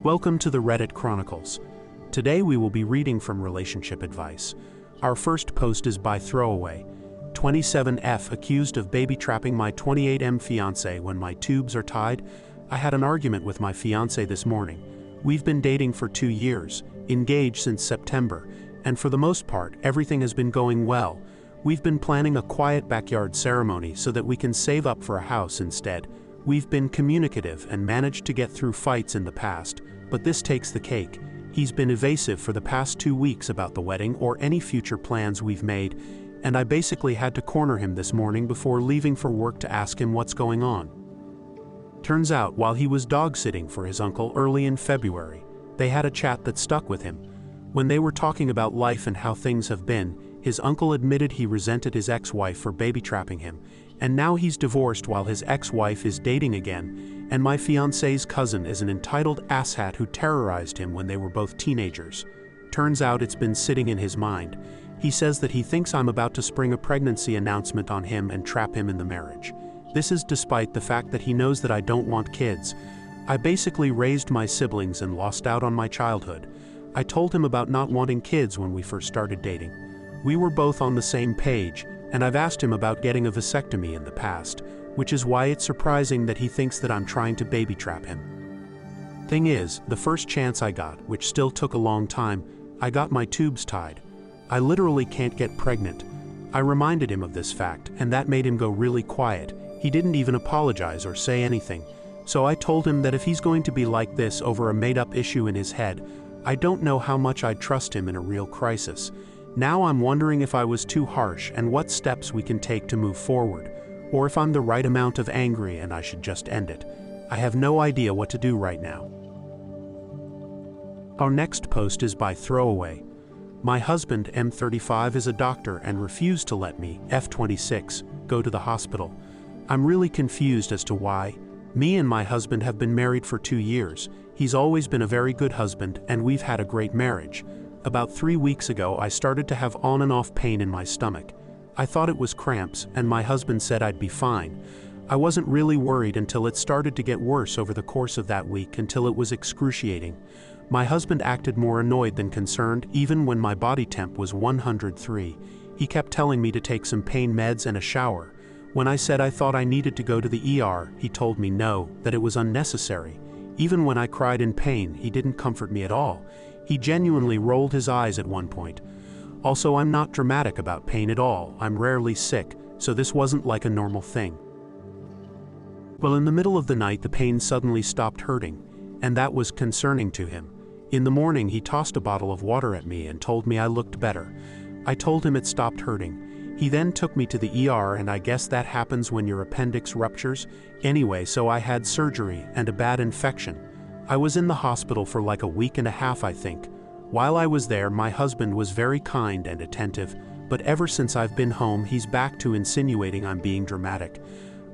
Welcome to the Reddit Chronicles. Today we will be reading from relationship advice. Our first post is by Throwaway. 27F accused of baby trapping my 28M fiance when my tubes are tied. I had an argument with my fiance this morning. We've been dating for 2 years, engaged since September, and for the most part, everything has been going well. We've been planning a quiet backyard ceremony so that we can save up for a house instead. We've been communicative and managed to get through fights in the past, but this takes the cake. He's been evasive for the past 2 weeks about the wedding or any future plans we've made, and I basically had to corner him this morning before leaving for work to ask him what's going on. Turns out, while he was dog-sitting for his uncle early in February, they had a chat that stuck with him. When they were talking about life and how things have been, his uncle admitted he resented his ex-wife for baby-trapping him, and now he's divorced while his ex-wife is dating again, and my fiancé's cousin is an entitled asshat who terrorized him when they were both teenagers. Turns out it's been sitting in his mind. He says that he thinks I'm about to spring a pregnancy announcement on him and trap him in the marriage. This is despite the fact that he knows that I don't want kids. I basically raised my siblings and lost out on my childhood. I told him about not wanting kids when we first started dating. We were both on the same page, and I've asked him about getting a vasectomy in the past, which is why it's surprising that he thinks that I'm trying to baby trap him. Thing is, the first chance I got, which still took a long time, I got my tubes tied. I literally can't get pregnant. I reminded him of this fact, and that made him go really quiet. He didn't even apologize or say anything. So I told him that if he's going to be like this over a made-up issue in his head, I don't know how much I'd trust him in a real crisis. Now I'm wondering if I was too harsh and what steps we can take to move forward, or if I'm the right amount of angry and I should just end it. I have no idea what to do right now. Our next post is by Throwaway. My husband, M35, is a doctor and refused to let me, F26, go to the hospital. I'm really confused as to why. Me and my husband have been married for 2 years. He's always been a very good husband and we've had a great marriage. About 3 weeks ago, I started to have on and off pain in my stomach. I thought it was cramps, and my husband said I'd be fine. I wasn't really worried until it started to get worse over the course of that week until it was excruciating. My husband acted more annoyed than concerned even when my body temp was 103. He kept telling me to take some pain meds and a shower. When I said I thought I needed to go to the ER, he told me no, that it was unnecessary. Even when I cried in pain, he didn't comfort me at all. He genuinely rolled his eyes at one point. Also, I'm not dramatic about pain at all. I'm rarely sick, so this wasn't like a normal thing. Well, in the middle of the night, the pain suddenly stopped hurting, and that was concerning to him. In the morning, he tossed a bottle of water at me and told me I looked better. I told him it stopped hurting. He then took me to the ER, and I guess that happens when your appendix ruptures. Anyway, so I had surgery and a bad infection. I was in the hospital for like a week and a half, I think. While I was there, my husband was very kind and attentive, but ever since I've been home, he's back to insinuating I'm being dramatic.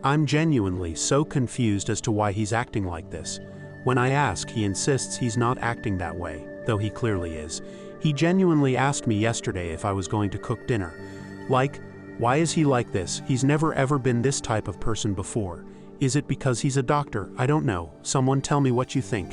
I'm genuinely so confused as to why he's acting like this. When I ask, he insists he's not acting that way, though he clearly is. He genuinely asked me yesterday if I was going to cook dinner. Like, why is he like this? He's never ever been this type of person before. Is it because he's a doctor? I don't know. Someone tell me what you think.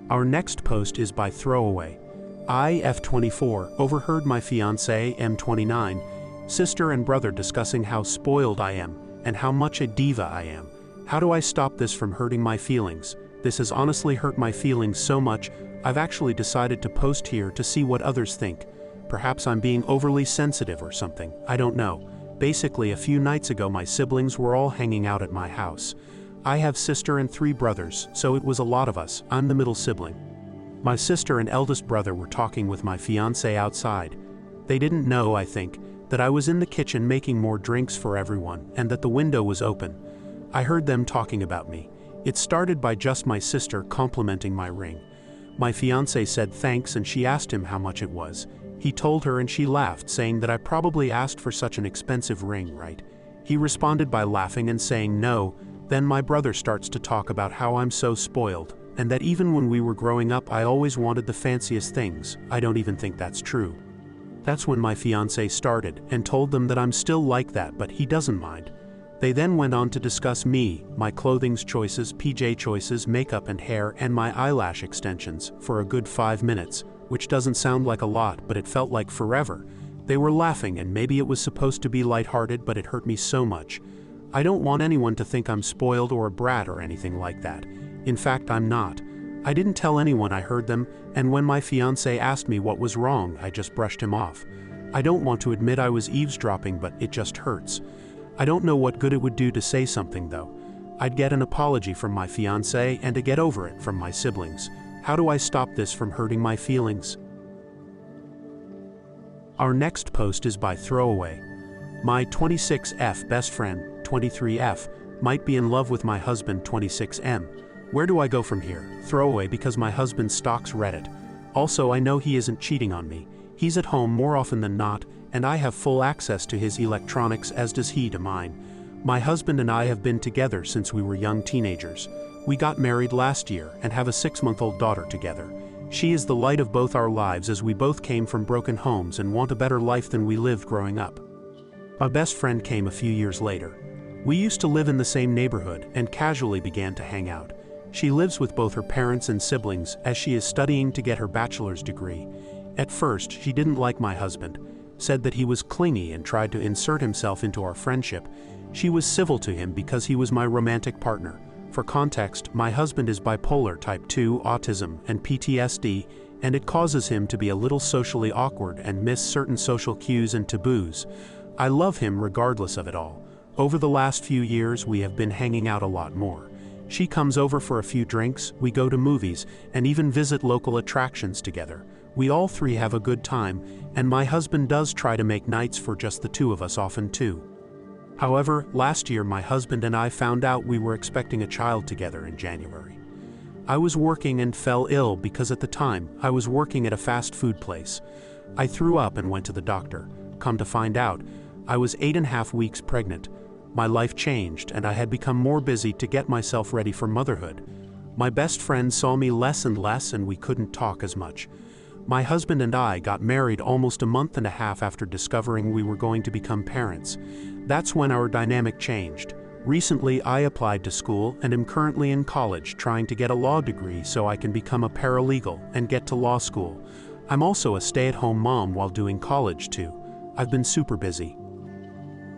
Our next post is by Throwaway. I, F24, overheard my fiancé, M29, sister and brother discussing how spoiled I am and how much a diva I am. How do I stop this from hurting my feelings? This has honestly hurt my feelings so much, I've actually decided to post here to see what others think. Perhaps I'm being overly sensitive or something. I don't know. Basically, a few nights ago my siblings were all hanging out at my house. I have sister and 3 brothers, so it was a lot of us. I'm the middle sibling. My sister and eldest brother were talking with my fiancé outside. They didn't know, I think, that I was in the kitchen making more drinks for everyone and that the window was open. I heard them talking about me. It started by just my sister complimenting my ring. My fiancé said thanks and she asked him how much it was. He told her and she laughed, saying that I probably asked for such an expensive ring, right? He responded by laughing and saying no. Then my brother starts to talk about how I'm so spoiled, and that even when we were growing up I always wanted the fanciest things. I don't even think that's true. That's when my fiancé started and told them that I'm still like that, but he doesn't mind. They then went on to discuss me, my clothing choices, PJ choices, makeup and hair, and my eyelash extensions for a good 5 minutes, which doesn't sound like a lot, but it felt like forever. They were laughing, and maybe it was supposed to be lighthearted, but it hurt me so much. I don't want anyone to think I'm spoiled or a brat or anything like that. In fact, I'm not. I didn't tell anyone I heard them, and when my fiancé asked me what was wrong, I just brushed him off. I don't want to admit I was eavesdropping, but it just hurts. I don't know what good it would do to say something though. I'd get an apology from my fiancé and to get over it from my siblings. How do I stop this from hurting my feelings? Our next post is by Throwaway. My 26F best friend, 23F, might be in love with my husband, 26M. Where do I go from here? Throwaway, because my husband stalks Reddit. Also, I know he isn't cheating on me. He's at home more often than not, and I have full access to his electronics, as does he to mine. My husband and I have been together since we were young teenagers. We got married last year and have a 6-month-old daughter together. She is the light of both our lives, as we both came from broken homes and want a better life than we lived growing up. My best friend came a few years later. We used to live in the same neighborhood and casually began to hang out. She lives with both her parents and siblings, as she is studying to get her bachelor's degree. At first, she didn't like my husband, said that he was clingy and tried to insert himself into our friendship. She was civil to him because he was my romantic partner. For context, my husband is bipolar type 2, autism, and PTSD, and it causes him to be a little socially awkward and miss certain social cues and taboos. I love him regardless of it all. Over the last few years, we have been hanging out a lot more. She comes over for a few drinks, we go to movies, and even visit local attractions together. We all three have a good time, and my husband does try to make nights for just the two of us often too. However, last year my husband and I found out we were expecting a child together in January. I was working and fell ill because at the time, I was working at a fast food place. I threw up and went to the doctor. Come to find out, I was 8.5 weeks pregnant. My life changed, and I had become more busy to get myself ready for motherhood. My best friend saw me less and less, and we couldn't talk as much. My husband and I got married almost a month and a half after discovering we were going to become parents. That's when our dynamic changed. Recently, I applied to school and am currently in college trying to get a law degree so I can become a paralegal and get to law school. I'm also a stay-at-home mom while doing college too. I've been super busy.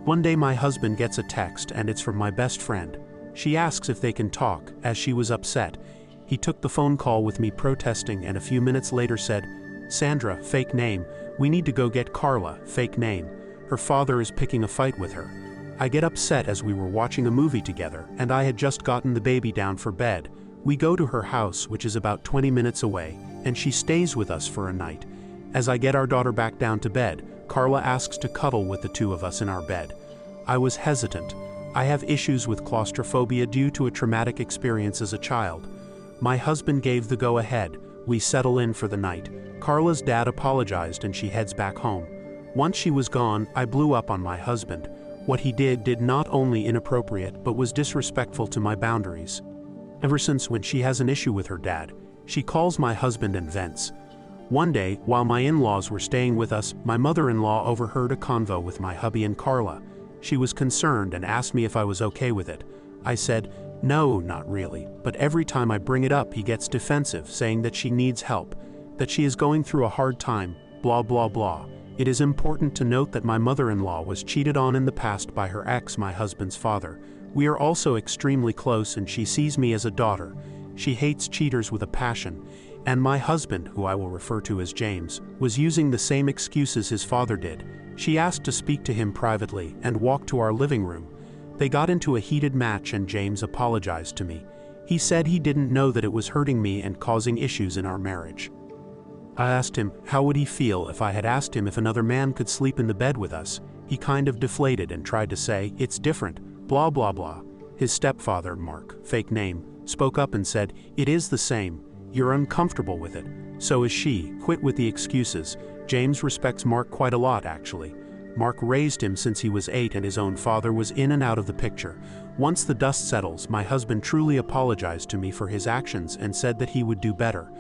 One day my husband gets a text, and it's from my best friend. She asks if they can talk, as she was upset. He took the phone call with me protesting, and a few minutes later said, "Sandra, fake name, we need to go get Carla, fake name. Her father is picking a fight with her." I get upset as we were watching a movie together, and I had just gotten the baby down for bed. We go to her house, which is about 20 minutes away, and she stays with us for a night. As I get our daughter back down to bed, Carla asks to cuddle with the two of us in our bed. I was hesitant. I have issues with claustrophobia due to a traumatic experience as a child. My husband gave the go-ahead. We settle in for the night. Carla's dad apologized and she heads back home. Once she was gone, I blew up on my husband. What he did not only inappropriate but was disrespectful to my boundaries. Ever since when she has an issue with her dad, she calls my husband and vents. One day, while my in-laws were staying with us, my mother-in-law overheard a convo with my hubby and Carla. She was concerned and asked me if I was okay with it. I said, "No, not really," but every time I bring it up he gets defensive, saying that she needs help, that she is going through a hard time, blah blah blah. It is important to note that my mother-in-law was cheated on in the past by her ex, my husband's father. We are also extremely close and she sees me as a daughter. She hates cheaters with a passion. And my husband, who I will refer to as James, was using the same excuses his father did. She asked to speak to him privately and walked to our living room. They got into a heated match and James apologized to me. He said he didn't know that it was hurting me and causing issues in our marriage. I asked him how would he feel if I had asked him if another man could sleep in the bed with us. He kind of deflated and tried to say, "It's different, blah blah blah." His stepfather, Mark, fake name, spoke up and said, "It is the same. You're uncomfortable with it. So is she. Quit with the excuses." James respects Mark quite a lot, actually. Mark raised him since he was 8 and his own father was in and out of the picture. Once the dust settles, my husband truly apologized to me for his actions and said that he would do better.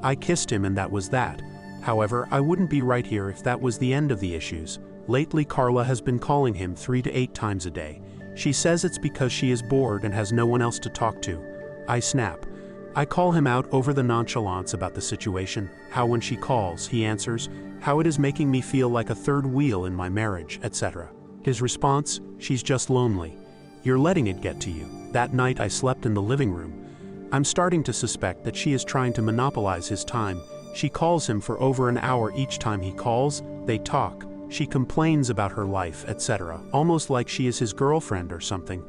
I kissed him and that was that. However, I wouldn't be right here if that was the end of the issues. Lately, Carla has been calling him 3 to 8 times a day. She says it's because she is bored and has no one else to talk to. I snap. I call him out over the nonchalance about the situation, how when she calls, he answers, how it is making me feel like a third wheel in my marriage, etc. His response, she's just lonely. You're letting it get to you. That night I slept in the living room. I'm starting to suspect that she is trying to monopolize his time. She calls him for over an hour each time he calls, they talk. She complains about her life, etc., almost like she is his girlfriend or something.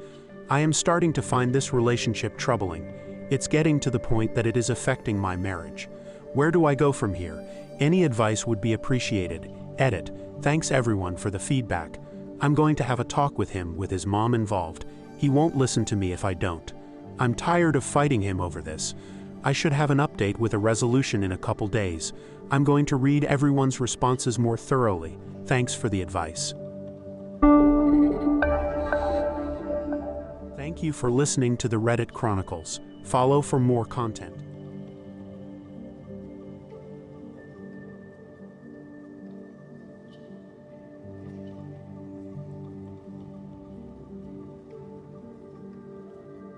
I am starting to find this relationship troubling. It's getting to the point that it is affecting my marriage. Where do I go from here? Any advice would be appreciated. Edit. Thanks everyone for the feedback. I'm going to have a talk with him with his mom involved. He won't listen to me if I don't. I'm tired of fighting him over this. I should have an update with a resolution in a couple days. I'm going to read everyone's responses more thoroughly. Thanks for the advice. Thank you for listening to the Reddit Chronicles. Follow for more content.